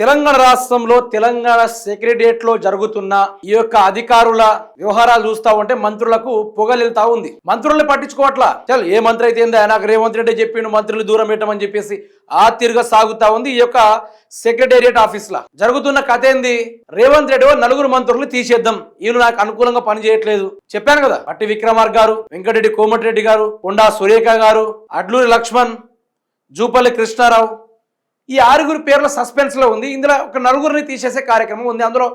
తెలంగాణ రాష్ట్రంలో తెలంగాణ సెక్రటరియట్ లో జరుగుతున్న ఈ యొక్క అధికారుల వ్యవహారాలు చూస్తా ఉంటే మంత్రులకు పొగలిల్తా ఉంది. మంత్రుల్ని పట్టించుకోవట్లా. చల్ ఏ మంత్రి అయితే ఏందా, నాకు రేవంత్ రెడ్డి చెప్పిండు మంత్రులు దూరం పెట్టమని చెప్పేసి ఆ తీరుగా సాగుతా ఉంది ఈ యొక్క సెక్రటేరియట్ ఆఫీస్ లా. జరుగుతున్న కథ ఏంది, రేవంత్ రెడ్డి నలుగురు మంత్రులు తీసేద్దాం, వీళ్ళు నాకు అనుకూలంగా పని చేయట్లేదు చెప్పాను కదా. పట్టి విక్రమార్క గారు, వెంకటరెడ్డి కోమటిరెడ్డి గారు, కొండా సురేఖ గారు, అడ్లూరి లక్ష్మణ్, జూపల్లి కృష్ణారావు, ఈ ఆరుగురు పేర్ల సస్పెన్స్ లో ఉంది. ఇందులో ఒక నలుగురిని తీసేసే కార్యక్రమం ఉంది. అందులో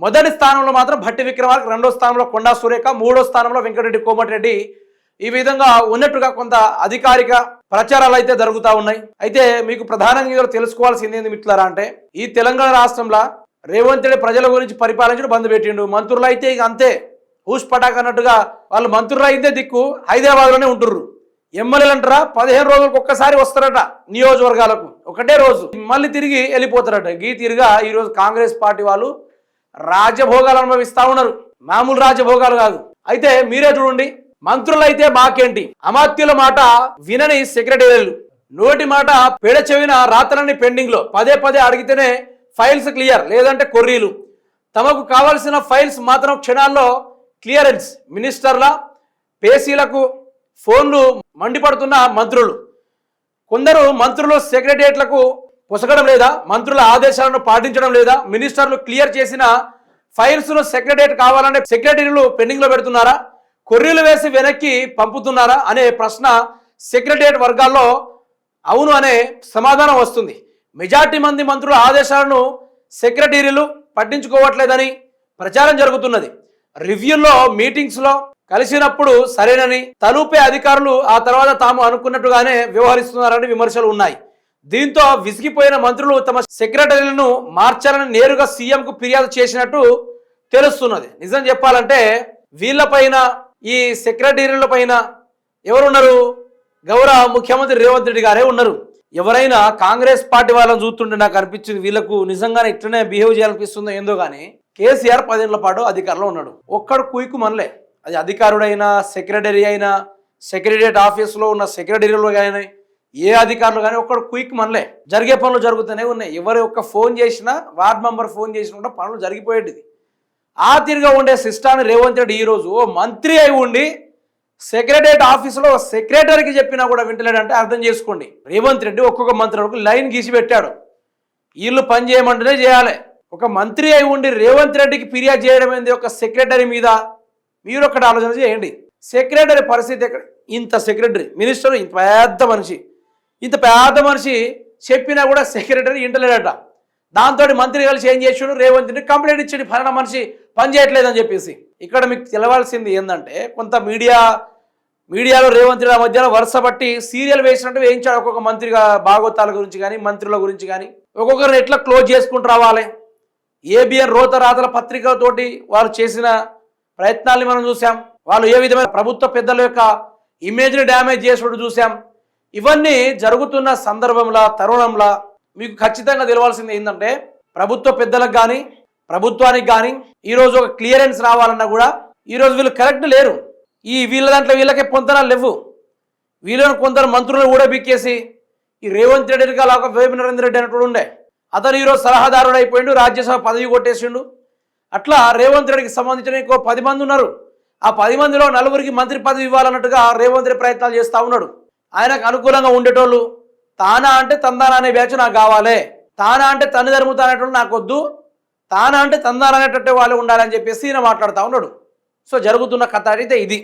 మొదటి స్థానంలో మాత్రం భట్టి విక్రమార్క, రెండో స్థానంలో కొండా సురేఖ, మూడో స్థానంలో వెంకటరెడ్డి కోమటిరెడ్డి. ఈ విధంగా ఉన్నట్టుగా కొంత అధికారిక ప్రచారాలు అయితే జరుగుతూ ఉన్నాయి. అయితే మీకు ప్రధానంగా తెలుసుకోవాల్సింది ఏంది మిత్రులారా అంటే, ఈ తెలంగాణ రాష్ట్రంలో రేవంత్ రెడ్డి ప్రజల గురించి పరిపాలించడం బంద్ పెట్టిండు. మంత్రులు అయితే ఇక అంతే హూస్ పటాక్ అన్నట్టుగా వాళ్ళు మంత్రులు అయితే దిక్కు హైదరాబాద్ లోనే ఉంటుర్రు. ఎమ్మెల్యేలు అంటారా 15 రోజులకు ఒక్కసారి వస్తారట నియోజకవర్గాలకు, ఒకటే రోజు మళ్ళీ తిరిగి వెళ్ళిపోతారట. ఈ తీరుగా ఈరోజు కాంగ్రెస్ పార్టీ వాళ్ళు రాజ్యభోగాలు అనుభవిస్తా ఉన్నారు, మామూలు రాజ్యభోగాలు కాదు. అయితే మీరే చూడండి, మంత్రులు అయితే మాకేంటి, అమాత్యుల మాట వినని సెక్రటరీలు, నోటి మాట పేడ చెవిన రాత్రని పెండింగ్ లో, పదే పదే అడిగితేనే ఫైల్స్ క్లియర్, లేదంటే కొర్రీలు. తమకు కావాల్సిన ఫైల్స్ మాత్రం క్షణాల్లో క్లియరెన్స్. మినిస్టర్ల పేసీలకు ఫోన్లు మండిపడుతున్న మంత్రులు. కొందరు మంత్రులు సెక్రటరియట్లకు పొసగడం లేదా, మంత్రుల ఆదేశాలను పాటించడం లేదా, మినిస్టర్లు క్లియర్ చేసిన ఫైల్స్ను సెక్రటరియట్ కావాలంటే సెక్రటరీలు పెండింగ్ లో పెడుతున్నారా, కొర్రీలు వేసి వెనక్కి పంపుతున్నారా అనే ప్రశ్న సెక్రటరియట్ వర్గాల్లో అవును అనే సమాధానం వస్తుంది. మెజార్టీ మంది మంత్రుల ఆదేశాలను సెక్రటరీలు పట్టించుకోవట్లేదని ప్రచారం జరుగుతున్నది. రివ్యూల్లో, మీటింగ్స్లో కలిసినప్పుడు సరేనని తలూపే అధికారులు ఆ తర్వాత తాము అనుకున్నట్టుగానే వ్యవహరిస్తున్నారని విమర్శలు ఉన్నాయి. దీంతో విసిగిపోయిన మంత్రులు తమ సెక్రటరీలను మార్చాలని నేరుగా సీఎంకు ఫిర్యాదు చేసినట్టు తెలుస్తున్నది. నిజం చెప్పాలంటే వీళ్ళపైన, ఈ సెక్రటరీల పైన ఎవరున్నారు, గౌరవ ముఖ్యమంత్రి రేవంత్ రెడ్డి గారే ఉన్నారు. ఎవరైనా కాంగ్రెస్ పార్టీ వాళ్ళని చూస్తుంటే నాకు అనిపించింది వీళ్ళకు నిజంగానే ఇట్లనే బిహేవ్ చేయాలనిపిస్తుందో ఏందో కానీ, కేసీఆర్ 10 ఏళ్ల పాటు అధికారంలో ఉన్నాడు, ఒక్కడు కుయికు మనలే. అది అధికారుడైనా, సెక్రటరీ అయినా, సెక్రటరియట్ ఆఫీసులో ఉన్న సెక్రటరీలు కానీ, ఏ అధికారులు కానీ ఒక్కడు క్విక్ మనలే. జరిగే పనులు జరుగుతూనే ఉన్నాయి. ఎవరి ఒక్క ఫోన్ చేసినా, వార్డ్ మెంబర్ ఫోన్ చేసినా కూడా పనులు జరిగిపోయేది. ఆ తీరుగా ఉండే సిస్టాన్ని రేవంత్ రెడ్డి ఈరోజు మంత్రి అయి ఉండి సెక్రటరియట్ ఆఫీసులో సెక్రటరీకి చెప్పినా కూడా వింటలేడంటే అర్థం చేసుకోండి. రేవంత్ రెడ్డి ఒక్కొక్క మంత్రులకు లైన్ గీసి పెట్టాడు, వీళ్ళు పని చేయమంటేనే చేయాలి. ఒక మంత్రి అయి ఉండి రేవంత్ రెడ్డికి ఫిర్యాదు చేయడం ఏంది ఒక సెక్రటరీ మీద? మీరు ఒక్కటి ఆలోచన చేయండి. సెక్రటరీ పరిస్థితి ఎక్కడ? ఇంత సెక్రటరీ, మినిస్టర్ ఇంత పెద్ద మనిషి చెప్పినా కూడా సెక్రటరీ ఇంటలేడట. దాంతో మంత్రి కలిసి ఏం చేసాడు, రేవంత్ రెడ్డి కంప్లైంట్ ఇచ్చాడు, ఫలానా మనిషి పని చేయట్లేదని చెప్పేసి. ఇక్కడ మీకు తెలవాల్సింది ఏంటంటే, కొంత మీడియాలో రేవంత్ రెడ్డి మధ్యలో వరుస బట్టి సీరియల్ వేసినట్టు వేయించాడు. ఒక్కొక్క మంత్రిగా భాగవతాల గురించి కానీ, మంత్రుల గురించి కానీ, ఒక్కొక్కరిని ఎట్లా క్లోజ్ చేసుకుంటూ రావాలి. ఏబిఎన్ రోతరాతల పత్రికతోటి వారు చేసిన ప్రయత్నాల్ని మనం చూసాం. వాళ్ళు ఏ విధమైన ప్రభుత్వ పెద్దల యొక్క ఇమేజ్ని డ్యామేజ్ చేసుకుంటూ చూసాం. ఇవన్నీ జరుగుతున్న సందర్భంలో, తరుణంలో మీకు ఖచ్చితంగా తెలవాల్సింది ఏంటంటే, ప్రభుత్వ పెద్దలకు కానీ, ప్రభుత్వానికి కానీ ఈరోజు ఒక క్లియరెన్స్ రావాలన్నా కూడా ఈరోజు వీళ్ళు కరెక్ట్ లేరు. వీళ్ళ దాంట్లో వీళ్ళకే పొంతనాలు లేవు. వీళ్ళను కొందరు మంత్రులను కూడా బిక్కేసి ఈ రేవంత్ రెడ్డి అలాగ వేమి నరేంద్ర రెడ్డి అన్నట్టు ఉండే, అతను ఈరోజు సలహాదారుడు అయిపోయిండు, రాజ్యసభ పదవి కొట్టేసిండు. అట్లా రేవంత్ రెడ్డికి సంబంధించిన ఇంకో 10 మంది ఉన్నారు. ఆ 10 మందిలో 4గురికి మంత్రి పదవి ఇవ్వాలన్నట్టుగా రేవంత్ రెడ్డి ప్రయత్నాలు చేస్తూ ఉన్నాడు. ఆయనకు అనుకూలంగా ఉండేటోళ్ళు, తానా అంటే తందానా అనే బ్యాచ్ నాకు కావాలి, తానా అంటే తన్ను ధర్ముతానేటోళ్ళు నాకు వద్దు, తానా అంటే తందానా అనేటట్టే వాళ్ళు ఉండాలని చెప్పేసి ఈయన మాట్లాడుతూ ఉన్నాడు. సో జరుగుతున్న కథ అయితే ఇది.